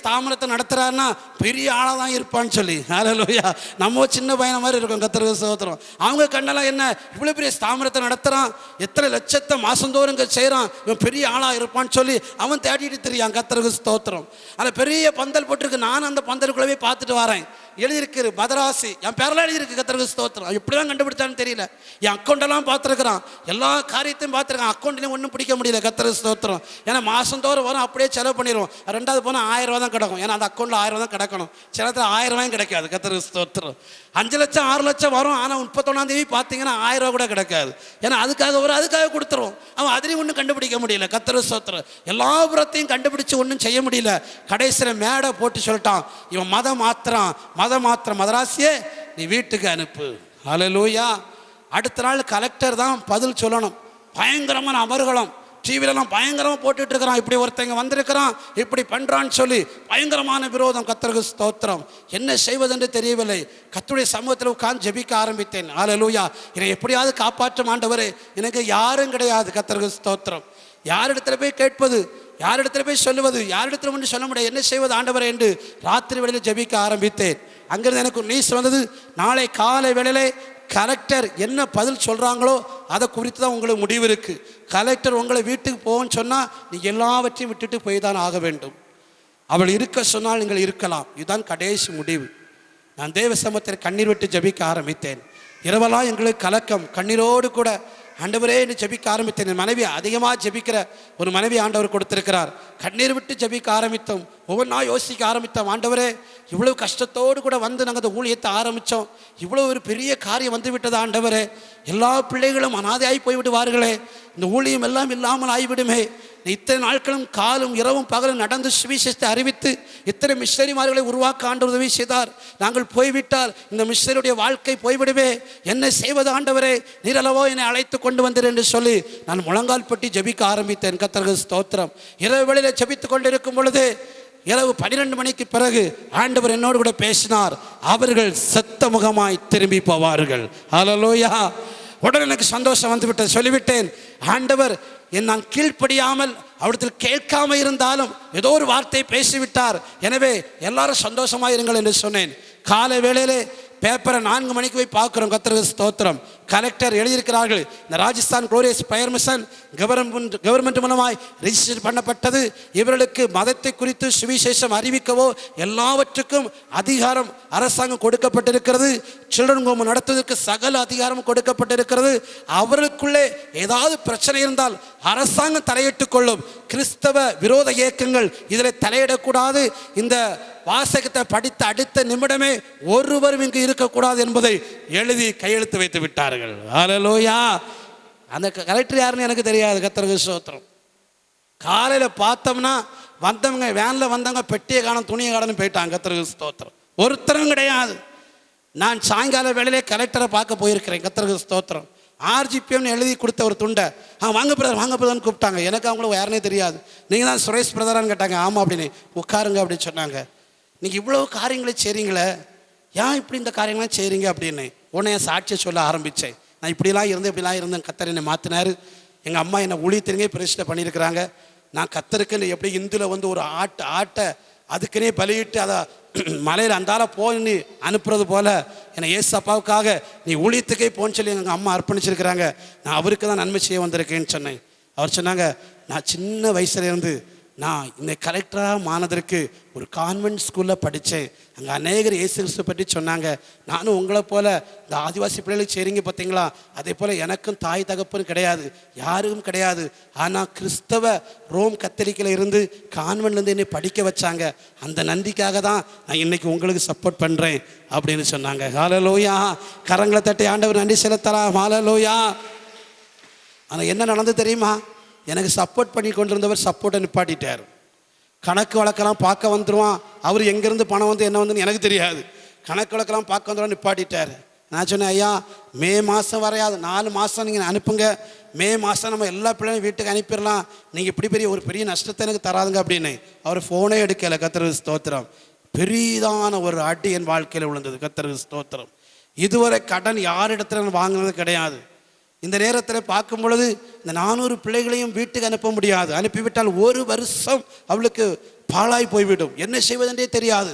தாமரத்தை நடத்துறாருன்னா பெரிய ஆளாக தான் இருப்பான்னு சொல்லி. ஹல்லேலூயா. நம்ம சின்ன பையனை மாதிரி இருக்கும். கர்த்தருக்கு ஸ்தோத்திரம். அவங்க கண்ணெல்லாம் என்ன இவ்வளோ பெரிய தாமரத்தை நடத்துகிறான், எத்தனை லட்சத்தை மாதந்தோறும் இங்கே செய்கிறான், இவன் பெரிய ஆளாக இருப்பான்னு சொல்லி அவன் தேடிட்டு தெரியான். கர்த்தருக்கு ஸ்தோத்திரம். அதில் பெரிய பந்தல் போட்டிருக்கு. நானும் அந்த பந்தலுக்குள்ளவே பார்த்துட்டு வரேன். எழுதியிருக்கு மதராசி, என் பேரெல்லாம் எழுதியிருக்கு. கர்த்தருக்கு ஸ்தோத்திரம். எப்படிதான் கண்டுபிடிச்சான்னு தெரியல. என் அக்கௌண்டெல்லாம் பார்த்துருக்குறான், எல்லா காரியத்தையும் பார்த்துருக்கான். அக்கௌண்ட்லையும் ஒன்றும் பிடிக்க முடியல. கர்த்தருக்கு ஸ்தோத்திரம். ஏன்னா மாதந்தோறும் வரும், அப்படியே செலவு பண்ணிடுவோம். ரெண்டாவது போனால் 1000 ரூபா தான் கிடக்கும். ஏன்னா அந்த அக்கௌண்ட்டில் 1000 தான் கிடக்கணும். சில நேரத்தில் 1000 ரூபாயும் கிடைக்காது. கர்த்தருக்கு ஸ்தோத்திரம். 5 லட்சம் 6 லட்சம் வரும். ஆனால் 31ஆம் தேதி பார்த்தீங்கன்னா 1000 ரூபா கூட கிடைக்காது. ஏன்னா அதுக்காக கொடுத்துருவோம். அவன் அதிலையும் ஒன்றும் கண்டுபிடிக்க முடியல. கர்த்தருக்கு ஸ்தோத்திரம். எல்லா புறத்தையும் கண்டுபிடிச்சு ஒன்றும் செய்ய முடியல. கடைசியில் மேடை போட்டு சொல்லிட்டான், இவன் மதம் மாத்திரம் மதராசியே நீ வீட்டுக்கு அனுப்பு. ஹல்லேலூயா. அடுத்த நாள் கலெக்டர் தான் பதில் சொல்லணும். பயங்கரமான அமர்கலம் டிவிலெல்லாம் பயங்கரமாக போட்டுட்டு இருக்கிறான். இப்படி ஒருத்தங்க வந்திருக்கிறான், இப்படி பண்ணுறான்னு சொல்லி பயங்கரமான விரோதம். கர்த்தருக்கு ஸ்தோத்திரம். என்ன செய்வதென்று தெரியவில்லை. கர்த்தருடைய சமூகத்தில் உட்கார்ந்து ஜெபிக்க ஆரம்பித்தேன். ஹல்லேலூயா. என்னை எப்படியாவது காப்பாற்றும் ஆண்டவரே, எனக்கு யாரும் கிடையாது. கர்த்தருக்கு ஸ்தோத்திரம். யாரிடத்துல போய் கேட்பது, யாரிடத்துல போய் சொல்லுவது, யாரிடத்துல ஒன்று சொல்ல முடியாது. என்ன செய்வது ஆண்டவரே என்று ராத்திரி வேளையில் ஜெபிக்க ஆரம்பித்தேன். அங்கிருந்து எனக்கு ஒரு நியூஸ் வந்தது. நாளை காலை வேளையிலே கலெக்டர் என்ன பதில் சொல்கிறாங்களோ அதை குறித்து தான் உங்களுக்கு முடிவு இருக்குது. கலெக்டர் உங்களை வீட்டுக்கு போகணும்னு சொன்னால் நீங்கள் எல்லாவற்றையும் விட்டுட்டு போய் தான் ஆக வேண்டும். அவள் இருக்க சொன்னால் நீங்கள் இருக்கலாம். இதுதான் கடைசி முடிவு. நான் தேவ சமூகத்தில் கண்ணீர் விட்டு ஜெபிக்க ஆரம்பித்தேன். இரவெல்லாம் எங்களுக்கு கலக்கம், கண்ணீரோடு கூட ஆண்டவரே என்று ஜெபிக்க ஆரம்பித்தேன். என் மனைவி அதிகமாக ஜெபிக்கிற ஒரு மனைவி ஆண்டவர் கொடுத்திருக்கிறார். கண்ணீர் விட்டு ஜெபிக்க ஆரம்பித்தோம். ஒவ்வொன்றா யோசிக்க ஆரம்பித்தோம். ஆண்டவரே, இவ்வளவு கஷ்டத்தோடு கூட வந்து நாங்கள் அந்த ஊழியத்தை ஆரம்பித்தோம். இவ்வளோ ஒரு பெரிய காரியம் வந்து விட்டது ஆண்டவரே. எல்லா பிள்ளைகளும் அனாதையாகி போய்விடுவார்களே, இந்த ஊழியம் எல்லாம் இல்லாமல் ஆகிவிடுமே. இத்தனை நாட்களும் காலும் இரவும் பகலும் நடந்து சுவிசேஷத்தை அறிவித்து இத்தனை மிஷனரிமார்களை உருவாக்க ஆண்டவர் உதவி செய்தார். நாங்கள் போய்விட்டால் இந்த மிஷனரியுடைய வாழ்க்கை போய்விடுமே. என்ன செய்வது ஆண்டவரே, நீரளவோ என்னை அழைத்து கொண்டு வந்தீர் என்று சொல்லி நான் முழங்கால் பட்டி ஜெபிக்க ஆரம்பித்தேன். கர்த்தருக்கு ஸ்தோத்திரம். இரவு வேளையில் ஜெபித்து கொண்டிருக்கும் பொழுது இரவு 12 மணிக்கு பிறகு ஆண்டவர் என்னோடு கூட பேசினார். அவர்கள் செத்த முகமாய் திரும்பி போவார்கள். ஹல்லேலூயா. உடனே எனக்கு சந்தோஷம் வந்து விட்டது. சொல்லிவிட்டேன், ஆண்டவர் நான் கீழ்ப்படியாமல் அவரிடத்தில் கேட்காம இருந்தாலும் ஏதோ ஒரு வார்த்தை பேசிவிட்டார். எனவே எல்லாரும் சந்தோஷமாக இருங்கள் என்று சொன்னேன். காலை வேளையிலே பேப்பரை 4 மணிக்கு போய் பார்க்குறோம். கர்த்தருக்கு ஸ்தோத்திரம். கலெக்டர் எழுதியிருக்கிறார்கள், இந்த Rajasthan glorious fire mission government மூலமாய் ரெஜிஸ்டர் பண்ணப்பட்டது. இவர்களுக்கு மதத்தை குறித்து சுவிசேஷம் அறிவிக்கவோ எல்லாவற்றுக்கும் அதிகாரம் அரசாங்கம் கொடுக்கப்பட்டிருக்கிறது. சில்ட்ரன் ஹோம் நடத்துவதற்கு சகல அதிகாரம் கொடுக்கப்பட்டிருக்கிறது. அவர்களுக்குள்ளே ஏதாவது பிரச்சனை இருந்தால் அரசாங்கம் தலையிட்டுக் கொள்ளும். கிறிஸ்தவ விரோத இயக்கங்கள் இதில் தலையிடக்கூடாது. இந்த வாசகத்தை படித்த அடுத்த நிமிடமே ஒருவரும் இங்கு இருக்கக்கூடாது என்பதை எழுதி கையெழுத்து வைத்து விட்டார்கள். ஹல்லேலூயா. அந்த கலெக்டர் யாருன்னு எனக்கு தெரியாது. கர்த்தருக்கு ஸ்தோத்திரம். காலையில் பார்த்தோம்னா வந்தவங்க வேனில் வந்தவங்க பெட்டியை காணும் துணியை காணும் போயிட்டாங்க. கர்த்தருக்கு ஸ்தோத்திரம். ஒருத்தரும் கிடையாது. நான் சாயங்கால வேளையிலே கலெக்டரை பார்க்க போயிருக்கிறேன். கர்த்தருக்கு ஸ்தோத்திரம். RGPMனு எழுதி கொடுத்த ஒரு துண்டை வாங்க பிரதர்னு கூப்பிட்டாங்க. எனக்கு அவங்கள யாருனே தெரியாது. நீங்கள் தான் சுரேஷ் பிரதரான்னு கேட்டாங்க. ஆமாம் அப்படின்னு. உட்காருங்க அப்படின்னு சொன்னாங்க. நீங்கள் இவ்வளோ காரியங்களை செய்கிறீங்களே, ஏன் இப்படி இந்த காரியங்களாம் செய்கிறீங்க அப்படின்னு உடனே என் சாட்சியை சொல்ல ஆரம்பித்தேன். நான் இப்படிலாம் இருந்தேன், கர்த்தர் என்னை மாற்றினார். எங்கள் அம்மா என்னை ஊழியத்தினே பிரதிஷ்டை பண்ணியிருக்கிறாங்க. நான் கர்த்தருக்கு எப்படி இந்துல வந்து ஒரு ஆட்டை அதுக்குன்னே பலியிட்டு அதை மலையில் அந்தால போய் அனுப்புறது போல் என்னை ஏசு அப்பாவுக்காக நீ ஊழியத்துக்கே போன்னு சொல்லி எங்கள் அம்மா அர்ப்பணிச்சிருக்கிறாங்க. நான் அவருக்கு தான் நன்மை செய்ய வந்திருக்கேன்னு சொன்னேன். அவர் சொன்னாங்க, நான் சின்ன வயசுலேருந்து நான் இந்த கலெக்டராக மானதற்கு ஒரு கான்வென்ட் ஸ்கூலில் படித்தேன். அங்கே அநேகர் இயேசு கிறிஸ்துவை பற்றி சொன்னாங்க. நானும் உங்களை போல் இந்த ஆதிவாசி பிள்ளைகளுக்கு செய்கிறீங்க பார்த்தீங்களா, அதே போல் எனக்கும் தாய் தகப்பன்னு கிடையாது, யாருக்கும் கிடையாது. ஆனால் கிறிஸ்தவ ரோம் கத்தோலிக்கில் இருந்து கான்வென்ட்லேருந்து என்னை படிக்க வச்சாங்க. அந்த நன்றிக்காக தான் நான் இன்றைக்கி உங்களுக்கு சப்போர்ட் பண்ணுறேன் அப்படின்னு சொன்னாங்க. ஹல்லேலூயா. கரங்களை தட்டி ஆண்டவர் நன்றி செலுத்தலாம். ஹல்லேலூயா. ஆனால் என்ன நடந்து தெரியுமா, எனக்கு சப்போர்ட் பண்ணி கொண்டிருந்தவர் சப்போர்ட்டை நிப்பாட்டிட்டார். கணக்கு வழக்கெல்லாம் பார்க்க வந்துடுவான். அவர் எங்கேருந்து பணம் வந்து என்ன வந்துன்னு எனக்கு தெரியாது. கணக்கு வழக்கெல்லாம் பார்க்க வந்துடுவான், நிப்பாட்டிட்டார். நான் சொன்னேன், ஐயா மே மாதம் வரையாது 4 மாதம் நீங்கள் அனுப்புங்க. மே மாதம் நம்ம எல்லா பிள்ளையும் வீட்டுக்கு அனுப்பிடலாம். நீங்கள் இப்படி ஒரு பெரிய நஷ்டத்தை எனக்கு தராதுங்க அப்படின்னு. அவர் ஃபோனே எடுக்கலை. கர்த்தருக்கு ஸ்தோத்திரம். பெரிதான ஒரு அடி என் வாழ்க்கையில் விழுந்தது. கர்த்தருக்கு ஸ்தோத்திரம். இதுவரை கடன் யாரிடத்துல நான் வாங்கினது கிடையாது. இந்த நேரத்தில் பார்க்கும் பொழுது இந்த 400 பிள்ளைகளையும் வீட்டுக்கு அனுப்ப முடியாது. அனுப்பிவிட்டால் 1 வருஷம் அவளுக்கு பாழாய் போய்விடும், என்ன செய்வதென்றே தெரியாது.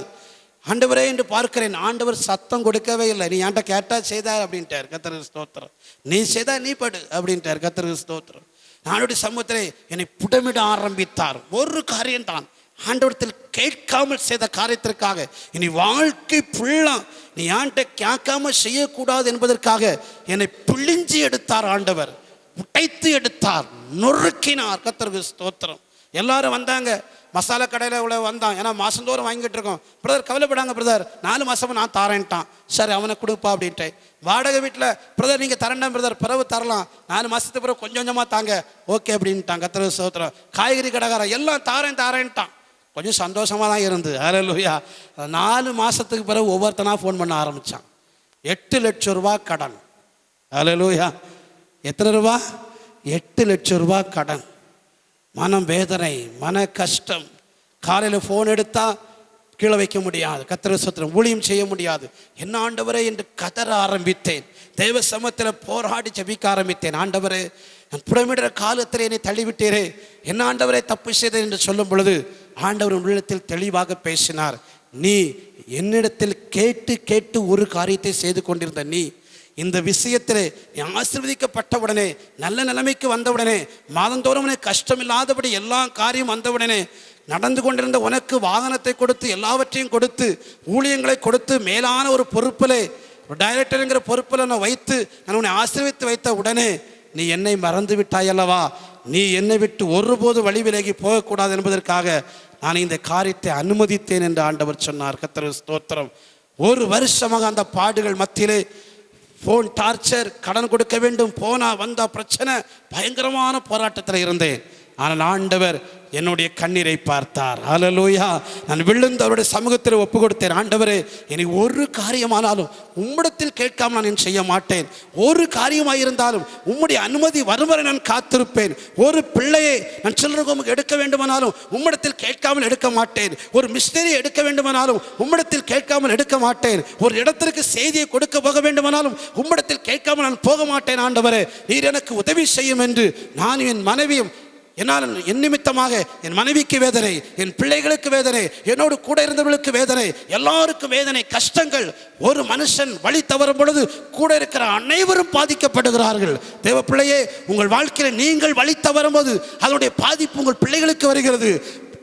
ஆண்டவரே என்று பார்க்கிறேன், ஆண்டவர் சத்தம் கொடுக்கவே இல்லை. நீ என்கிட்ட கேட்டா செய்தார் அப்படின்ட்டார். கர்த்தருக்கு ஸ்தோத்திரம். நீ செய்தா நீ படு அப்படின்ட்டார். கர்த்தருக்கு ஸ்தோத்திரம். நானுடைய சமூகத்திலே என்னை புடமிட ஆரம்பித்தார். ஒரு காரியம்தான், ஆண்டவரத்தில் கேட்காமல் செய்த காரியத்திற்காக இனி வாழ்க்கை ஃபுல்லா நீ ஆண்ட கேட்காம செய்யக்கூடாது என்பதற்காக என்னை பிழிஞ்சி எடுத்தார். ஆண்டவர் உடைத்து எடுத்தார், நொறுக்கினார். கர்த்தருக்கு ஸ்தோத்திரம். எல்லாரும் வந்தாங்க, மசாலா கடையில் இவ்வளோ வந்தான், ஏன்னா மாதந்தோறும் வாங்கிட்டு இருக்கோம். பிரதர் கவலைப்படாங்க பிரதர், 4 மாதமும் நான் தரேன்ட்டான். சரி அவனை கொடுப்பா அப்படின்ட்டு. வாடகை வீட்டில் பிரதர் நீங்கள் தரேன்டா பிரதர், பிறகு தரலாம், 4 மாதத்துக்கு பிறகு கொஞ்சம் கொஞ்சமாக தாங்க, ஓகே அப்படின்ட்டான். கர்த்தருக்கு ஸ்தோத்திரம். காய்கறி கடைக்காரன் எல்லாம் தாரேன்ட்டான். கொஞ்சம் சந்தோஷமாக தான் இருந்து. ஹல்லேலூயா. 4 மாதத்துக்கு பிறகு ஒவ்வொருத்தனா ஃபோன் பண்ண ஆரம்பித்தான். 8 லட்சம் ரூபா கடன். ஹல்லேலூயா. எத்தனை ரூபா? 8 லட்சம் ரூபா கடன். மனம் வேதனை, மன கஷ்டம். காலையில் ஃபோன் எடுத்தால் கீழே வைக்க முடியாது. கர்த்தருக்கு ஸ்தோத்திரம். ஊழியம் செய்ய முடியாது. என்ன ஆண்டவரே என்று கதற ஆரம்பித்தேன். தேவ சமூகத்தில் போராடி ஜெபிக்க ஆரம்பித்தேன். ஆண்டவரே, நான் புடமிடுற காலத்தில் என்னை தள்ளிவிட்டீரே, என்ன ஆண்டவரே தப்பு செய்தேன் என்று சொல்லும் பொழுது ஆண்டவர் உள்ளத்தில் தெளிவாக பேசினார். நீ என்னிடத்தில் கேட்டு ஒரு காரியத்தை செய்து கொண்டிருந்த நீ இந்த விஷயத்திலே நீ ஆசீர்வதிக்கப்பட்ட உடனே, நல்ல நிலைமைக்கு வந்தவுடனே, மாதந்தோறும் கஷ்டம் இல்லாதபடி எல்லா காரியம் வந்தவுடனே நடந்து கொண்டிருந்த உனக்கு வாகனத்தை கொடுத்து எல்லாவற்றையும் கொடுத்து ஊழியங்களை கொடுத்து மேலான ஒரு பொறுப்பில், ஒரு டைரக்டருங்கிற பொறுப்பில் நான் வைத்து நான் உன்னை ஆசீர்வித்து வைத்த உடனே நீ என்னை மறந்து விட்டாய் அல்லவா? நீ என்னை விட்டு ஒருபோது வழி விலகி போகக்கூடாது என்பதற்காக நான் இந்த காரியத்தை அனுமதித்தேன் என்று ஆண்டவர் சொன்னார். கர்த்தருக்கு ஸ்தோத்திரம். 1 வருஷமாக அந்த பாடுகள் மத்தியிலே ஃபோன் டார்ச்சர், கடன் கொடுக்க வேண்டும், போனா வந்தா பிரச்சனை, பயங்கரமான போராட்டத்தில் இருந்தேன். ஆனால் ஆண்டவர் என்னுடைய கண்ணீரை பார்த்தார். ஹல்லேலூயா. நான் விழுந்து அவருடைய சமூகத்தில் ஒப்பு கொடுத்தேன். ஆண்டவரே, எனக்கு ஒரு காரியமானாலும் உம்மிடத்தில் கேட்காம நான் செய்ய மாட்டேன். ஒரு காரியமாக இருந்தாலும் உம்முடைய அனுமதி வரும் வரை நான் காத்திருப்பேன். ஒரு பிள்ளையை நான் சில்றகோமுக்கு எடுக்க வேண்டுமானாலும் உம்மிடத்தில் கேட்காமல் எடுக்க மாட்டேன். ஒரு மிஷனரியை எடுக்க வேண்டுமானாலும் உம்மிடத்தில் கேட்காமல் எடுக்க மாட்டேன். ஒரு இடத்திற்கு செய்தியை கொடுக்க போக வேண்டுமானாலும் உம்மிடத்தில் கேட்காமல் நான் போக மாட்டேன். ஆண்டவரே, நீர் எனக்கு உதவி செய்யும் என்று நான் என் மனைவியும், என்னால் என் நிமித்தமாக என் மனைவிக்கு வேதனை, என் பிள்ளைகளுக்கு வேதனை, என்னோடு கூட இருந்தவர்களுக்கு வேதனை, எல்லாருக்கும் வேதனை, கஷ்டங்கள். ஒரு மனுஷன் வழி தவறும் பொழுது கூட இருக்கிற அனைவரும் பாதிக்கப்படுகிறார்கள். தேவ பிள்ளையே, உங்கள் வாழ்க்கையில் நீங்கள் வழி தவறும் போது அதனுடைய பாதிப்பு உங்கள் பிள்ளைகளுக்கு வருகிறது.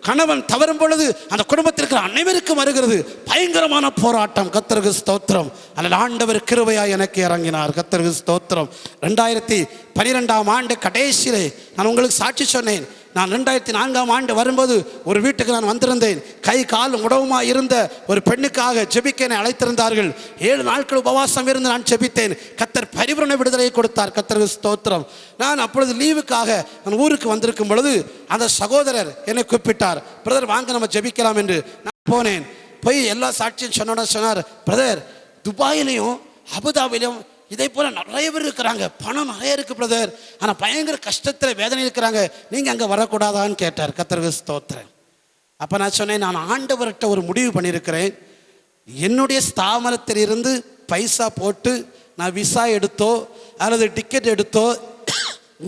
கணவன் தவறும் பொழுது அந்த குடும்பத்திற்கு அனைவருக்கும் வருகிறது. பயங்கரமான போராட்டம். கர்த்தருக்கு ஸ்தோத்திரம். அதில் ஆண்டவர் கிருபையாய் எனக்கு இறங்கினார். கர்த்தருக்கு ஸ்தோத்திரம். 2012ஆம் ஆண்டு கடைசியிலே நான் உங்களுக்கு சாட்சி சொன்னேன். நான் 2004ஆம் ஆண்டு வரும்போது ஒரு வீட்டுக்கு நான் வந்திருந்தேன். கை கால் உடவுமாக இருந்த ஒரு பெண்ணுக்காக ஜெபிக்க என்னை அழைத்திருந்தார்கள். 7 நாட்கள் உபவாசம் இருந்து நான் ஜெபித்தேன். கர்த்தர் பரிபூரண விடுதலையை கொடுத்தார். கர்த்தருக்கு ஸ்தோத்திரம். நான் அப்பொழுது லீவுக்காக நான் ஊருக்கு வந்திருக்கும் பொழுது அந்த சகோதரர் என்னை கூப்பிட்டார். பிரதர் வாங்க நம்ம ஜெபிக்கலாம் என்று நான் போனேன். போய் எல்லா சாட்சியும் சொன்னார், பிரதர் துபாயிலையும் அபுதாபிலையும் இதே போல நிறைய பேர் இருக்கிறாங்க, பணம் நிறைய இருக்கு பிரதர், ஆனால் பயங்கர கஷ்டத்தில் வேதனை இருக்கிறாங்க, நீங்கள் அங்கே வரக்கூடாதான்னு கேட்டார். கர்த்தருக்கு ஸ்தோத்திரம். அப்போ நான் சொன்னேன், நான் ஆண்டவர்கிட்ட ஒரு முடிவு பண்ணியிருக்கிறேன். என்னுடைய ஸ்தாபனத்திலிருந்து பைசா போட்டு நான் விசா எடுத்தோ அல்லது டிக்கெட் எடுத்தோ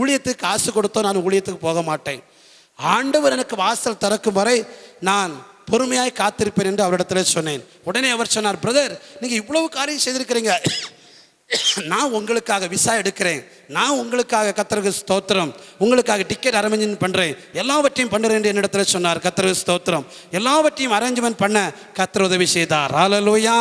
ஊழியத்துக்கு காசு கொடுத்தோ நான் ஊழியத்துக்கு போக மாட்டேன். ஆண்டவர் எனக்கு வாசல் திறக்கும் வரை நான் பொறுமையாய் காத்திருப்பேன் என்று அவரிடத்துல சொன்னேன். உடனே அவர் சொன்னார், பிரதர் நீங்கள் இவ்வளவு காரியம் செய்திருக்கிறீங்க, நான் உங்களுக்காக விசா எடுக்கிறேன், நான் உங்களுக்காக கர்த்தருக்கு ஸ்தோத்திரம் உங்களுக்காக டிக்கெட் அரேஞ்ச்மெண்ட் பண்ணுறேன், எல்லாவற்றையும் பண்ணுறேன் என்று என்னிடத்தில் சொன்னார். கர்த்தருக்கு ஸ்தோத்திரம். எல்லாவற்றையும் அரேஞ்ச்மெண்ட் பண்ண கர்த்தர் உதவி செய்தார். ஹல்லேலூயா.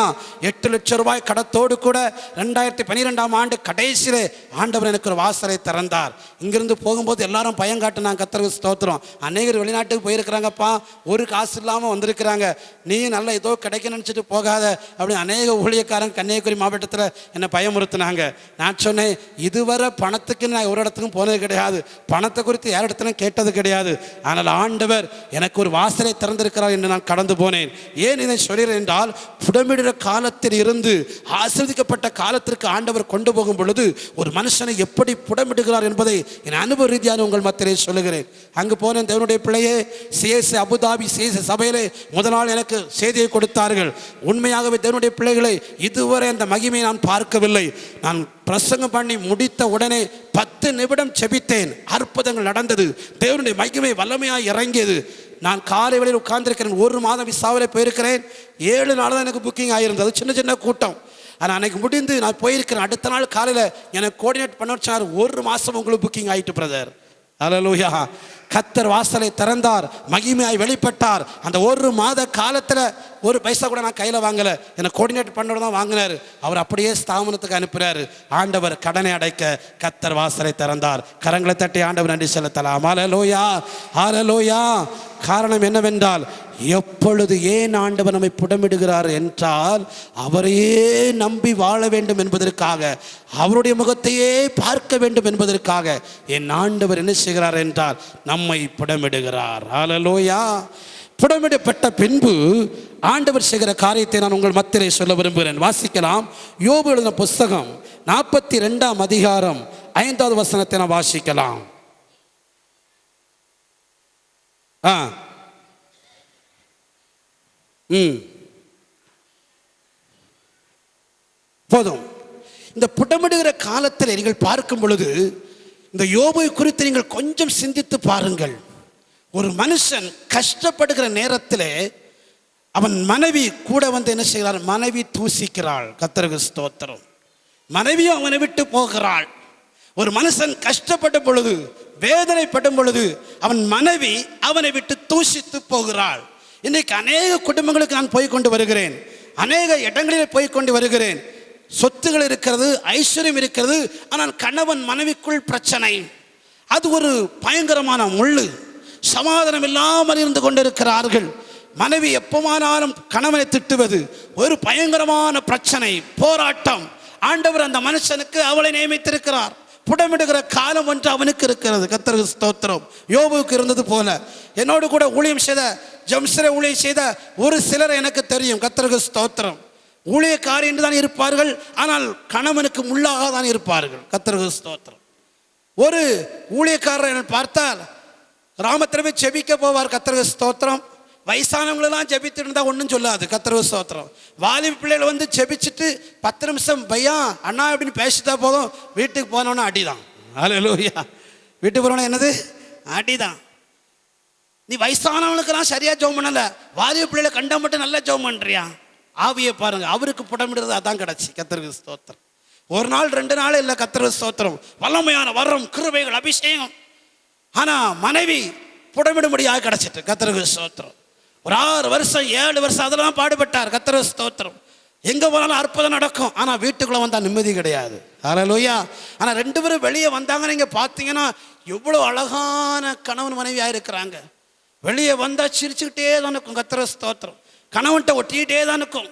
8 லட்சம் ரூபாய் கடத்தோடு கூட 2012ஆம் ஆண்டு கடைசியிலே ஆண்டவர் எனக்கு ஒரு வாசலை திறந்தார். இங்கிருந்து போகும்போது எல்லாரும் பயம் காட்டினாங்க. கர்த்தருக்கு ஸ்தோத்திரம். அநேகர் வெளிநாட்டுக்கு போயிருக்கிறாங்கப்பா, ஒரு காசு இல்லாமல் வந்திருக்கிறாங்க, நீ நல்ல ஏதோ கிடைக்க நினச்சிட்டு போகாத அப்படி அநேக ஊழியக்காரன் கன்னியாகுமரி மாவட்டத்தில் என்னை பயமுறுத்தினாங்க. நான் சொன்னேன், இதுவரை பணத்துக்கு நான் ஒரு இடத்துக்கும் போனது கிடையாது, பணத்தை குறித்து யார் இடத்துலையும் கேட்டது கிடையாது. ஆனால் ஆண்டவர் எனக்கு ஒரு வாசலை திறந்திருக்கிறார் என்று நான் கடந்து போனேன். ஏன் இதை சொல்கிறேன் என்றால், புடமிடுற காலத்தில் இருந்து ஆசீர்வதிக்கப்பட்ட காலத்திற்கு ஆண்டவர் கொண்டு போகும் பொழுது ஒரு மனுஷனை எப்படி புடமிடுகிறார் என்பதை என் அனுபவ ரீதியான உங்கள் மத்தியிலே சொல்லுகிறேன். அங்கு போனேன். தேவனுடைய பிள்ளையே, சிஎஸ்ஐ அபுதாபி சிஎஸ்ஐ சபையிலே முதல் நாள் எனக்கு செய்தியை கொடுத்தார்கள். உண்மையாகவே தேவனுடைய பிள்ளைகளை இதுவரை அந்த மகிமையை நான் பார்க்கவில்லை. நான் பிரசங்கம் பண்ணி முடித்த உடனே 10 நிமிடம் செபித்தேன். அற்புதங்கள் நடந்தது. தேவனுடைய மகிமை வல்லமையாக இறங்கியது. நான் காலை வேளையில் உட்கார்ந்திருக்கிறேன். 1 மாதம் விசாவில் போயிருக்கிறேன். 7 நாள் தான் எனக்கு புக்கிங் ஆகியிருந்தது. சின்ன சின்ன கூட்டம். ஆனால் அன்னைக்கு முடிந்து நான் போயிருக்கிறேன். அடுத்த நாள் காலையில் எனக்கு கோஆர்டினேட் பண்ண வச்சார். 1 மாதம் உங்களுக்கு புக்கிங் ஆகிட்டு பிரதர். ஹல்லேலூயா. கர்த்தர் வாசலை திறந்தார், மகிமையாய் வெளிப்பட்டார். அந்த 1 மாத காலத்தில் 1 பைசா கூட நான் கையில் வாங்கலை. என்னை கோஆர்டினேட் பண்ணவர் தான் வாங்கினார். அவர் அப்படியே ஸ்தாபனத்துக்கு அனுப்புகிறாரு. ஆண்டவர் கடனை அடைக்க கர்த்தர் வாசலை திறந்தார். கரங்களை தட்டி ஆண்டவர் நன்றி செலுத்தலாம். ஹல்லேலூயா, ஹல்லேலூயா. காரணம் என்னவென்றால், எப்பொழுது ஏன் ஆண்டவர் நம்மை புடமிடுகிறார் என்றால், அவரையே நம்பி வாழ வேண்டும் என்பதற்காக, அவருடைய முகத்தையே பார்க்க வேண்டும் என்பதற்காக என் ஆண்டவர் என்ன செய்கிறார் என்றால் நம்மை புடமிடுகிறார். ஹல்லேலூயா. புடமிடப்பட்ட பின்பு ஆண்டவர் செய்கிற காரியத்தை நான் உங்கள் மத்தியிலே சொல்ல விரும்புகிறேன். வாசிக்கலாம். யோபு எழுதின புஸ்தகம் 42ஆம் அதிகாரம் 5வது வசனத்தை நான் வாசிக்கலாம். போதும். இந்த புடமிடுகிற காலத்தில் நீங்கள் பார்க்கும் பொழுது இந்த யோபை குறித்து நீங்கள் கொஞ்சம் சிந்தித்து பாருங்கள். ஒரு மனுஷன் கஷ்டப்படுகிற நேரத்தில் அவன் மனைவி கூட வந்து என்ன செய்கிறார்? மனைவி தூசிக்கிறாள். கர்த்தருக்கு ஸ்தோத்திரம். மனைவியும் அவனை விட்டு போகிறாள். ஒரு மனுஷன் கஷ்டப்படும் பொழுது, வேதனைப்படும் பொழுது அவன் மனைவி அவனை விட்டு தூசித்து போகிறாள். இன்றைக்கு அநேக குடும்பங்களுக்கு நான் போய்கொண்டு வருகிறேன். அநேக இடங்களில் போய்கொண்டு வருகிறேன். சொத்துகள் இருக்கிறது, ஐஸ்வர்யம் இருக்கிறது. ஆனால் கணவன் மனைவிக்குள் பிரச்சனை. அது ஒரு பயங்கரமான முள்ளு. சமாதானம் இல்லாமல் இருந்து கொண்டிருக்கிறார்கள். மனைவி எப்பமானாலும் கணவனை திட்டுவது ஒரு பயங்கரமான பிரச்சனை, போராட்டம். ஆண்டவர் அந்த மனுஷனுக்கு அவளை நியமித்திருக்கிறார். புடமிடுகிற காலம் ஒன்று அவனுக்கு இருக்கிறது. கர்த்தருக்கு ஸ்தோத்திரம். யோபுவுக்கு இருந்தது போல என்னோடு கூட ஊழியம் செய்த, ஜம்சரை ஊழியம் செய்த ஒரு சிலர் எனக்கு தெரியும். கர்த்தருக்கு ஸ்தோத்திரம். ஊழியக்காரி என்று தான் இருப்பார்கள், ஆனால் கணவனுக்கு முள்ளாக தான் இருப்பார்கள். கர்த்தருக்கு ஸ்தோத்திரம். ஒரு ஊழியக்காரரை பார்த்தால் கிராமத்தில் போய் ஜெபிக்க போவார். கர்த்தருக்கு ஸ்தோத்திரம். வயசானவங்களெல்லாம் ஜெபித்துட்டு இருந்தால் ஒன்றும் சொல்லாது. கர்த்தருக்கு ஸ்தோத்திரம். வாலிப பிள்ளைகள் வந்து ஜெபிச்சுட்டு 10 நிமிஷம் பையா அண்ணா அப்படின்னு பேசிட்டா போதும், வீட்டுக்கு போனோன்னா அடிதான். ஹல்லேலூயா. வீட்டுக்கு போனோன்னா என்னது? அடிதான். நீ வயசானவனுக்கெல்லாம் சரியா ஜெபம் பண்ணல, வாலிப பிள்ளைகளை கண்டா மட்டும் நல்லா ஜெபம் பண்றியா? ஆவியை பாருங்க. அவருக்கு புடமிடுறது அதான் கிடச்சி. கர்த்தருக்கு ஸ்தோத்திரம். 1 நாள் 2 நாள் இல்லை. கர்த்தருக்கு ஸ்தோத்திரம். வல்லமையான வரம், கிருபைகள், அபிஷேகம். ஆனா மனைவி புடமிடும்படியாக கிடச்சிட்டு. கர்த்தருக்கு ஸ்தோத்திரம். ஒரு 6 வருஷம் 7 வருஷம் அதெல்லாம் பாடுபட்டார். கர்த்தருக்கு ஸ்தோத்திரம். எங்க போனாலும் அற்புதம் நடக்கும். ஆனா வீட்டுக்குள்ள வந்தா நிம்மதி கிடையாது. ஹல்லேலூயா. ஆனா 2 பேரும் வெளியே வந்தாங்க. நீங்க பார்த்தீங்கன்னா எவ்வளவு அழகான கணவன் மனைவியா இருக்கிறாங்க. வெளியே வந்தா சிரிச்சுக்கிட்டே தான் இருக்கும். கர்த்தருக்கு ஸ்தோத்திரம். கணவன்கிட்ட ஒட்டிக்கிட்டே தான் இருக்கும்.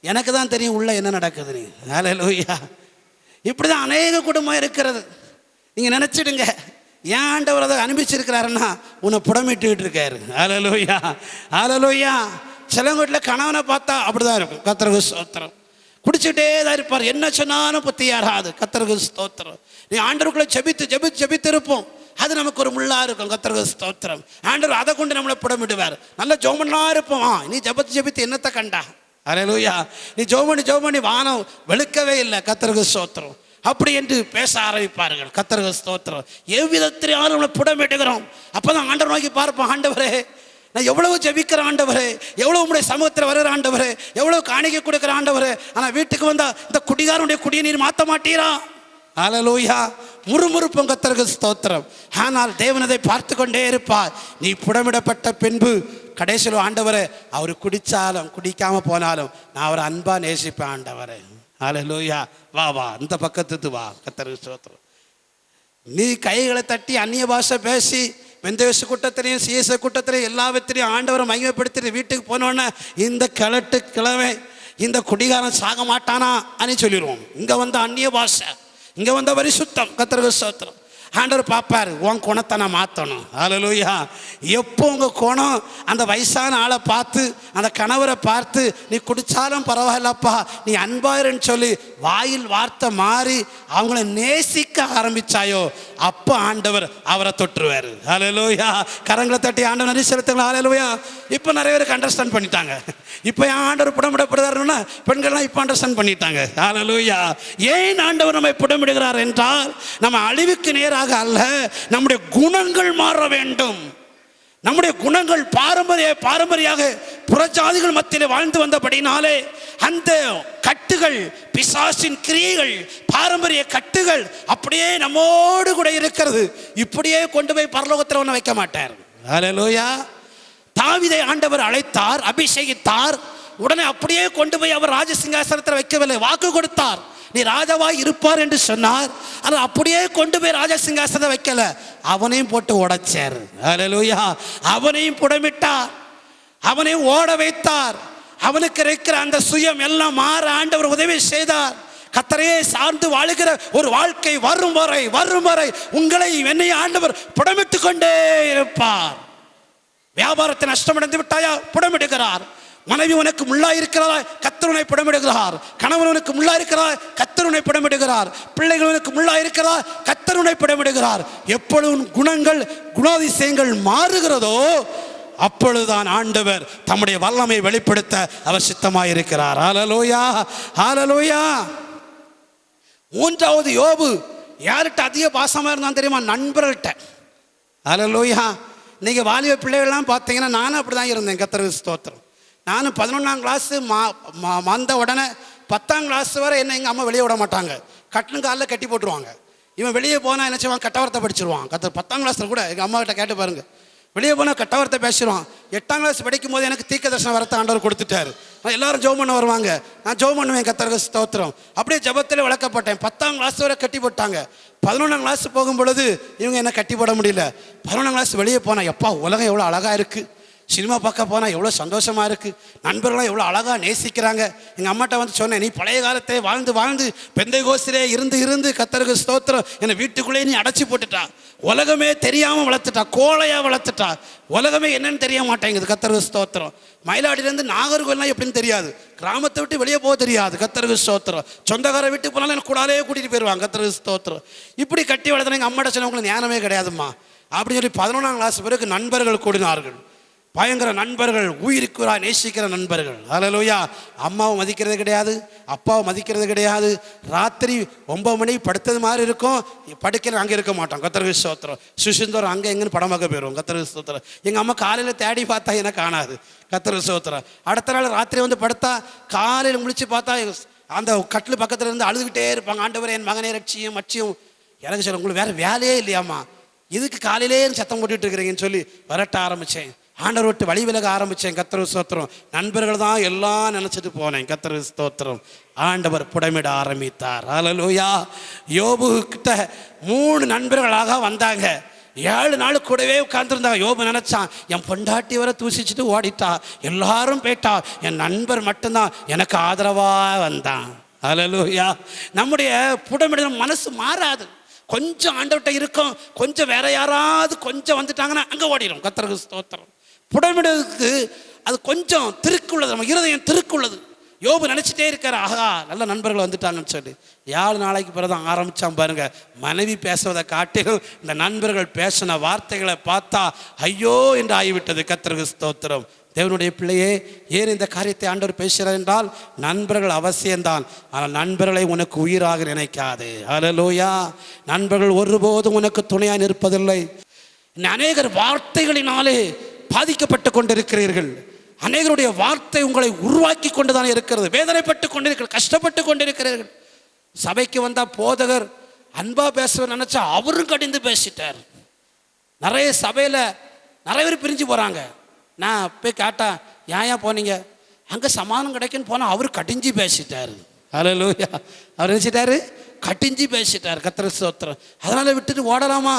எனக்கு தான் தெரியும் உள்ள என்ன நடக்குது. ஹல்லேலூயா. இப்படிதான் அநேக குடும்பம் இருக்கிறது. நீங்க நினைச்சிடுங்க, ஏன் ஆண்டவர் அதை அனுப்பிச்சிருக்கிறாருன்னா உன்னை புடமிட்டுக்கிட்டு இருக்காரு. ஹல்லேலூயா, ஹல்லேலூயா. சில வீட்டில் கணவனை பார்த்தா அப்படிதான் இருக்கும். கர்த்தருக்கு ஸ்தோத்திரம். குடிச்சுட்டே தான் இருப்பார். என்ன சொன்னாலும் புத்தி யாராது. கர்த்தருக்கு ஸ்தோத்திரம். நீ ஆண்டவருக்குள்ள ஜெபித்து ஜெபித்து ஜெபித்து இருப்போம். அது நமக்கு ஒரு முள்ளா இருக்கும். கர்த்தருக்கு ஸ்தோத்திரம். ஆண்டவர் அதை கொண்டு நம்மளை புடமிடுவார். நல்ல ஜெபம்னா இருப்போம். நீ ஜெபித்து ஜெபித்து என்னத்தை கண்டா? ஹல்லேலூயா. நீ ஜெபம் பண்ணி வானம் வெளுக்கவே இல்லை. கர்த்தருக்கு ஸ்தோத்திரம். அப்படி என்று பேச ஆரம்பிப்பார்கள். கர்த்தருக்கு ஸ்தோத்திரம். எவ்விதத்திலே நம்மளை புடமிடுகிறோம். அப்பதான் ஆண்டவர் நோக்கி பார்ப்போம். ஆண்டவரே, நான் எவ்வளவு ஜெபிக்கிற ஆண்டவரே, எவ்வளவு உடைய சமூகத்தில் வருகிற ஆண்டவரே, எவ்வளவு காணிக்கை கொடுக்கிற ஆண்டவரே, ஆனா வீட்டுக்கு வந்தா இந்த குடிகாரனுடைய குடியை நீர் மாற்ற மாட்டீரா? ஹல்லேலூயா. முறுமுறுப்பும். கர்த்தருக்கு ஸ்தோத்திரம். ஆனால் தேவனதை பார்த்து கொண்டே இருப்பார். நீ புடமிடப்பட்ட பின்பு கடைசியில் ஆண்டவரே, அவர் குடிச்சாலும் குடிக்காம போனாலும் நான் அவரை அன்பா நேசிப்பேன். ஆண்டவரே, ஹல்லேலூயா. வா வா, இந்த பக்கத்துக்கு வா. கர்த்தருக்கு ஸ்தோத்திரம். நீ கைகளை தட்டி அந்நிய பாஷை பேசி மெந்தேச கூட்டத்திலையும் சிஎஸ்ஐ கூட்டத்திலையும் எல்லாவற்றிலையும் ஆண்டவரை மகிமைப்படுத்திட்டு வீட்டுக்கு போனோன்னே இந்த கிழட்டு கிழமை இந்த குடிகாரன் சாக மாட்டானா అని சொல்லிடுவோம். இங்கே வந்த அந்நிய பாஷை, இங்கே வந்த பரிசுத்தம். கர்த்தருக்கு ஸ்தோத்திரம். ஆண்டவர் பார்ப்பார், உன் குணத்தை நான் மாற்றணும். ஹல்லேலூயா. எப்போ உங்கள் குணம் அந்த வயசான ஆளை பார்த்து, அந்த கணவரை பார்த்து, நீ குடித்தாலும் பரவாயில்லப்பா, நீ அன்பாயிருன்னு சொல்லி வாயில் வார்த்தை மாறி அவங்கள நேசிக்க ஆரம்பிச்சாயோ, அப்போ ஆண்டவர் அவரை தொட்டுருவார். ஹல்லேலூயா. கரங்களை தட்டி ஆண்டவர் நன்றி செலுத்துங்களா. ஹல்லேலூயா. இப்போ நிறைய பேருக்கு அண்டர்ஸ்டாண்ட் பண்ணிட்டாங்க. இப்போ ஏன் ஆண்டவர் புடமிடப்படுறாருன்னா பெண்கள்லாம் இப்போ அண்டர்ஸ்டாண்ட் பண்ணிட்டாங்க. ஹல்லேலூயா. ஏன் ஆண்டவர் நம்மை புடமிடுகிறார் என்றால், நம்ம அழிவுக்கு நேராக அல்ல, நம்முடைய குணங்கள் மாற வேண்டும். நம்முடைய குணங்கள் பாரம்பரியாக புறஜாதிகள் மத்தியிலே வாழ்ந்து வந்தபடினாலே அந்த கட்டுகள், பிசாசின் கிரியைகள், பாரம்பரிய கட்டுகள் அப்படியே நம்மோடு கூட இருக்கிறது. இப்படியே கொண்டு போய் பரலோகத்தில் ஒன்று வைக்க மாட்டார். ஹல்லேலூயா. தாவீதை ஆண்டவர் அழைத்தார், அபிஷேகித்தார். உடனே அப்படியே கொண்டு போய் அவர் ராஜசிங்காசனத்தில் வைக்கவில்லை. வாக்கு கொடுத்தார், நீ ராஜாவாய் இருப்பார் என்று சொன்னார். ஆனால் அப்படியே கொண்டு போய் ராஜசிங்காசனத்தை வைக்கல, அவனையும் போட்டு உடைச்சார். ஹல்லேலூயா. அவனையும் புடமிட்டார், அவனையும் ஓட வைத்தார். அவனுக்கு இருக்கிற அந்த சுயம் எல்லாம் மாற ஆண்டவர் உதவி செய்தார். கர்த்தரையே சார்ந்து வாழுகிற ஒரு வாழ்க்கை வரும் வரை உங்களை என்னை ஆண்டவர் புடமிட்டு கொண்டே இருப்பார். வியாபாரத்தை நஷ்டமடைந்து விட்டாயா, புடமிடுகிறார். மனைவி உனக்கு முள்ளாய் இருக்கிறதா, கர்த்தர் உன்னை புடமிடுகிறார். கணவன் உனக்கு முள்ளாய் இருக்கிறதா, கர்த்தர் உன்னை புடமிடுகிறார். பிள்ளைகள் உனக்கு முள்ளாய் இருக்கிறதா, கர்த்தர் உன்னை புடமிடுகிறார். எப்பொழுது குணங்கள், குணாதிசயங்கள் மாறுகிறதோ அப்பொழுதுதான் ஆண்டவர் தம்முடைய வல்லமை வெளிப்படுத்த அவர் சித்தமாயிருக்கிறார். ஹல்லேலூயா, ஹல்லேலூயா. மூன்றாவது, யோபு யார்கிட்ட அதிக பாசமா இருந்தான் தெரியுமா? நண்பர்கள்ட்ட. ஹல்லேலூயா. இன்னைக்கு வாலிப பிள்ளைகள்லாம் பார்த்தீங்கன்னா, நானும் அப்படி தான் இருந்தேன். கர்த்தருக்கு ஸ்தோத்திரம். நானும் 11ஆம் கிளாஸு வந்த உடனே 10ஆம் கிளாஸ் வரை என்ன எங்கள் அம்மா வெளியே விட மாட்டாங்க. கட்டணு காலில் கட்டி போட்டுருவாங்க. இவன் வெளியே போனால் என்ன செய்வான், கட்டவரத்தை படிச்சிருவான். 10ஆம் கிளாஸில் கூட எங்கள் அம்மா கிட்ட கேட்டு பாருங்க, வெளியே போனால் கட்டவரத்தை பேசிடுவான். 8ஆம் கிளாஸ் படிக்கும் போது எனக்கு தீர்க்க தரிசன வரத்தை ஆண்டவர் கொடுத்துட்டாரு. நான் எல்லாரும் ஜெபம் பண்ண வருவாங்க, நான் ஜெபம் பண்ணுவேன். கர்த்தருக்கு ஸ்தோத்திரம். அப்படியே ஜெபத்தில் வளர்க்கப்பட்டேன். 10ஆம் கிளாஸ் வரை கட்டி போட்டாங்க. 11ஆம் கிளாஸ் போகும் பொழுது இவங்க என்ன கட்டி போட முடியல. 11ஆம் கிளாஸ் வெளியே போனால், எப்பா உலகம் எவ்வளோ அழகாக இருக்குது, சினிமா பார்க்க போனால் எவ்வளோ சந்தோஷமாக இருக்குது, நண்பர்களாம் எவ்வளோ அழகாக நேசிக்கிறாங்க. எங்கள் அம்மாட்ட வந்து சொன்னேன், நீ பழைய காலத்தை வாழ்ந்து பெந்தைகோஸ்திலே இருந்து கர்த்தருக்கு ஸ்தோத்திரம் என்னை வீட்டுக்குள்ளேயே நீ அடைச்சி போட்டுட்டா. உலகமே தெரியாமல் வளர்த்துட்டா, கோழையாக வளர்த்துட்டா. உலகமே என்னன்னு தெரிய மாட்டேங்குது. கர்த்தருக்கு ஸ்தோத்திரம். மயிலாடியிலேருந்து நாகர்கோவில்லாம் எப்படின்னு தெரியாது, கிராமத்தை விட்டு வெளியே போக தெரியாது. கர்த்தருக்கு ஸ்தோத்திரம். சொந்தக்கார வீட்டுக்கு போனாலும் எனக்கு கூடாலே கூட்டிகிட்டு போயிடுவாங்க. கர்த்தருக்கு ஸ்தோத்திரம். இப்படி கட்டி வளர்த்தன எங்கள் அம்மாட்ட சொன்ன, உங்களுக்கு ஞானமே கிடையாதும்மா அப்படின்னு சொல்லி 11ஆம் கிளாஸ் பிறகு நண்பர்கள் கூடினார்கள். பயங்கர நண்பர்கள், உயிருக்குறா நேசிக்கிற நண்பர்கள். ஹல்லேலூயா. அம்மாவை மதிக்கிறது கிடையாது, அப்பாவை மதிக்கிறது கிடையாது. ராத்திரி 9 மணி படுத்தது மாதிரி இருக்கும், படுக்கையில் அங்கே இருக்க மாட்டோம். கர்த்தருக்கு ஸ்தோத்திரம். சுசிந்தோர் அங்கே எங்கேன்னு படம் பார்க்க போயிடுவோம். கர்த்தருக்கு ஸ்தோத்திரம். எங்கள் அம்மா காலையில் தேடி பார்த்தா எனக்கு காணாது. கர்த்தருக்கு ஸ்தோத்திரம். அடுத்த நாள் ராத்திரி வந்து படுத்தா, காலையில் முடிச்சு பார்த்தா அந்த கட்டில் பக்கத்தில் இருந்து அழுதுகிட்டே இருப்பாங்க, ஆண்டவரே என் மகனே ரட்சியும் மச்சியும். எனக்கு சொல்ல, உங்களுக்கு வேறு வேலையே இல்லையாம்மா, இதுக்கு காலையிலே சத்தம் போட்டுட்டு இருக்கிறீங்கன்னு சொல்லி விரட்ட ஆரம்பித்தேன். ஆண்டவர் விட்டு வழி விலக ஆரம்பித்தேன். கர்த்தருக்கு ஸ்தோத்திரம். நண்பர்கள் தான் எல்லாம் நினச்சிட்டு போனேன். கர்த்தருக்கு ஸ்தோத்திரம். ஆண்டவர் புடமிட ஆரம்பித்தார். ஹல்லேலூயா. யோபு கிட்ட 3 நண்பர்களாக வந்தாங்க. 7 நாள் கூடவே உட்கார்ந்துருந்தாங்க. யோபு நினைச்சான், என் பொண்டாட்டி வரை தூசிச்சுட்டு ஓடிட்டா, எல்லாரும் போயிட்டா, என் நண்பர் மட்டும்தான் எனக்கு ஆதரவாக வந்தான். ஹல்லேலூயா. நம்முடைய புடமிட மனசு மாறாது. கொஞ்சம் ஆண்டவர்கிட்ட இருக்கும், கொஞ்சம் வேற யாராவது கொஞ்சம் வந்துட்டாங்கன்னா அங்கே ஓடிடும். கர்த்தருக்கு ஸ்தோத்திரம். புடமிடுறதுக்கு அது கொஞ்சம் திருக்குள்ளது, நம்ம இருதயம் திருக்குள்ளது. யோபு நினச்சிட்டே இருக்கார், ஆகா நல்ல நண்பர்கள் வந்துட்டாங்கன்னு சொல்லி. 7 நாளைக்கு பிறகுதான் ஆரம்பித்தான் பாருங்க. மனைவி பேசுவதை காட்டிலும் இந்த நண்பர்கள் பேசின வார்த்தைகளை பார்த்தா ஐயோ என்று ஆகிவிட்டது. கர்த்தருக்கு ஸ்தோத்திரம். தேவனுடைய பிள்ளையே, ஏன் இந்த காரியத்தை ஆண்டவர் பேசுகிறார் என்றால், நண்பர்கள் அவசியம்தான், ஆனால் நண்பர்களை உனக்கு உயிராக நினைக்காது. ஹல்லேலூயா. நண்பர்கள் ஒருபோதும் உனக்கு துணையாக நிற்பதில்லை. அநேகர் வார்த்தைகளினாலே பாதிக்கப்பட்டு கொண்டிருக்கிறீர்கள். அநேகருடைய வார்த்தை உங்களை உருவாக்கி கொண்டுதான் இருக்கிறது. வேதனைப்பட்டு கொண்டிருக்கிறீர்கள், கஷ்டப்பட்டு கொண்டிருக்கிறீர்கள். சபைக்கு வந்தால் போதகர் அன்பா பேசுவார் நினைச்சா அவரும் கடிந்து பேசிட்டார். நிறைய சபையில் நிறைய பேர் பிரிஞ்சு போகிறாங்க. நான் போய் கேட்டா, ஏன் போனீங்க, அங்கே சமாதானம் கிடைக்குன்னு போனால் அவர் கடிஞ்சு பேசிட்டார். ஹல்லேலூயா. அவர் நினைச்சிட்டாரு, கடிஞ்சு பேசிட்டார். கர்த்தருக்கு ஸ்தோத்திரம். அதனால் விட்டுட்டு ஓடலாமா?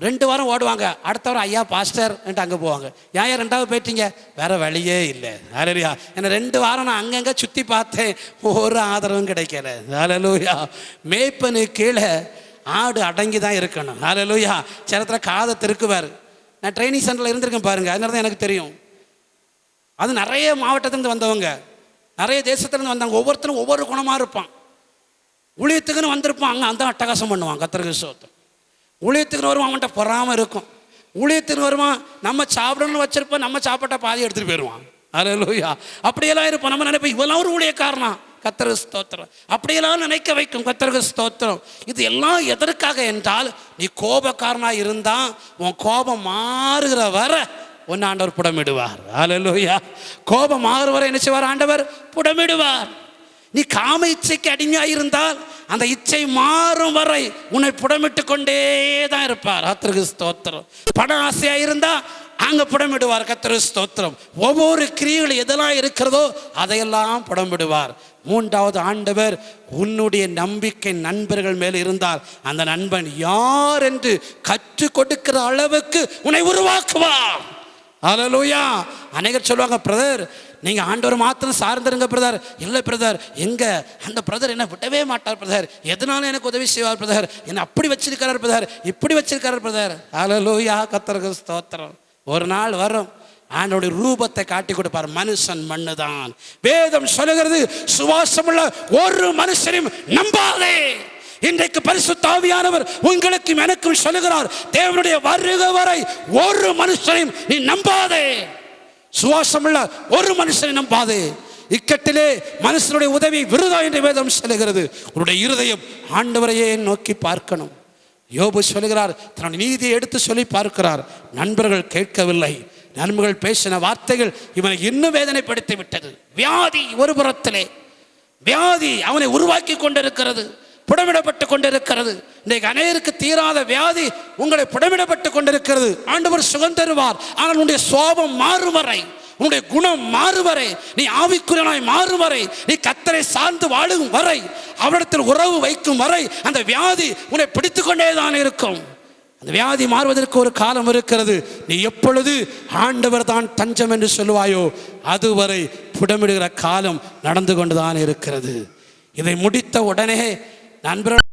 2 வாரம் ஓடுவாங்க, அடுத்த வாரம் ஐயா பாஸ்டர் அங்கே போவாங்க. ஏன் 2வது போயிட்டீங்க? வேற வழியே இல்லை. ஹல்லேலூயா. ஏன்னா 2 வாரம் நான் அங்கங்கே சுற்றி பார்த்தேன், ஒரு ஆதரவும் கிடைக்கல. ஹல்லேலூயா. மேய்ப்பனு கீழே ஆடு அடங்கி தான் இருக்கணும். ஹல்லேலூயா. சிலத்தில் காதை திருக்குவார். நான் ட்ரைனிங் சென்டரில் இருந்திருக்கேன் பாருங்கள், அதனால தான் எனக்கு தெரியும். அது நிறைய மாவட்டத்திலேருந்து வந்தவங்க, நிறைய தேசத்துலேருந்து வந்தாங்க. ஒவ்வொருத்தரும் ஒவ்வொரு குணமாக இருப்பான். ஊழியத்துக்குன்னு வந்திருப்பான், அங்கே அந்த அட்டகாசம் பண்ணுவான். கர்த்தருக்கு ஸ்தோத்திரம். ஊழியத்துக்குன்னு வருவான், அவன்கிட்ட பொறாமல் இருக்கும். ஊழியத்துக்கு வருவான், நம்ம சாப்பிடணும்னு வச்சிருப்போம், நம்ம சாப்பிட்டா பாதி எடுத்துகிட்டு போயிடுவான். ஹல்லேலூயா. அப்படியெல்லாம் இருப்போம். நம்ம நினைப்போம் இவெல்லாம் ஒரு ஊழியக்காரனா. கர்த்தருக்கு ஸ்தோத்திரம். அப்படியெல்லாம் நினைக்க வைக்கும். கர்த்தருக்கு ஸ்தோத்திரம். இது எல்லாம் எதற்காக என்றால், நீ கோபக்காரனாக இருந்தால் உன் கோபம் மாறுகிற வர உன்னை ஆண்டவர் புடமிடுவார். ஹல்லேலூயா. கோபம் ஆறு வரை என்ன செய்வார்? ஆண்டவர் புடமிடுவார். நீ காம இச்சைக்கு அடிமையாயிருந்தால் அந்த இச்சை மாறும் வரை உன்னை புடமிட்டு கொண்டே தான் இருப்பார். கர்த்தருக்கு ஸ்தோத்திரம். பண ஆசையாயிருந்தா அங்க புடமிடுவார். கர்த்தருக்கு ஸ்தோத்திரம். ஒவ்வொரு கிரியைகள் எதெல்லாம் இருக்கிறதோ அதையெல்லாம் புடமிடுவார். மூன்றாவது, ஆண்டவர் உன்னுடைய நம்பிக்கை நண்பர்கள் மேல் இருந்தால் அந்த நண்பன் யார் என்று கற்றுக் கொடுக்கிற அளவுக்கு உன்னை உருவாக்குவார். ஹல்லேலூயா. அநேகர் சொல்லுவாங்க, பிரதர் நீங்கள் ஆண்டவர் மாத்திரம் சார்ந்திருங்க பிரதர். இல்லை பிரதர், எங்கே அந்த பிரதர் என்ன விடவே மாட்டார் பிரதர், எதனாலும் எனக்கு உதவி செய்வார் பிரதர், என்ன அப்படி வச்சிருக்கிறார் பிரதர், இப்படி வச்சிருக்கார் பிரதர். ஹல்லேலூயா. கர்த்தருக்கு ஸ்தோத்திரம். ஒரு நாள் வரும், ஆண்டவருடைய ரூபத்தை காட்டி கொடுப்பார். மனுஷன் மண்ணுதான். வேதம் சொல்லுகிறது, சுவாசமுள்ள ஒரு மனுஷனையும் நம்பாதே. இன்றைக்கு பரிசுத்த ஆவியானவர் உங்களுக்கும் எனக்கும் சொல்லுகிறார், தேவனுடைய வருகை வரை ஒரு மனுஷனையும் நீ நம்பாதே. சுவாசமுள்ள ஒரு மனுஷனை நம்பாதே. இக்கட்டிலே மனுஷனுடைய உதவி விருதா என்று வேதம் சொல்லுகிறது. உன்னுடைய இருதயம் ஆண்டவரையே நோக்கி பார்க்கணும். யோபு சொல்லுகிறார், தன்னுடைய நீதியை எடுத்து சொல்லி பார்க்கிறார். நண்பர்கள் கேட்கவில்லை. நண்பர்கள் பேசின வார்த்தைகள் இவனை இன்னும் வேதனைப்படுத்தி விட்டது. வியாதி ஒரு புறத்திலே, வியாதி அவனை உருவாக்கி கொண்டிருக்கிறது, புடமிடப்பட்டு கொண்டிருக்கிறது. இன்றைக்கு அநேருக்கு தீராத வியாதி உங்களை புடமிடப்பட்டு கொண்டிருக்கிறது. ஆண்டவர் சுகம் தருவார். ஆனால் உன்னுடைய சுவாபம் மாறும் வரை, உன்னுடைய குணம் மாறும் வரை, நீ ஆவிக்குரியனாய் மாறும் வரை, நீ கர்த்தரை சார்ந்து வாழும் வரை, அவரிடத்தில் உறவு வைக்கும் வரை அந்த வியாதி உன்னை பிடித்து கொண்டே தான் இருக்கும். அந்த வியாதி மாறுவதற்கு ஒரு காலம் இருக்கிறது. நீ எப்பொழுது ஆண்டவர் தான் தஞ்சம் என்று சொல்லுவாயோ அதுவரை புடமிடுகிற காலம் நடந்து கொண்டுதான் இருக்கிறது. இதை முடித்த உடனே நண்பர்கள்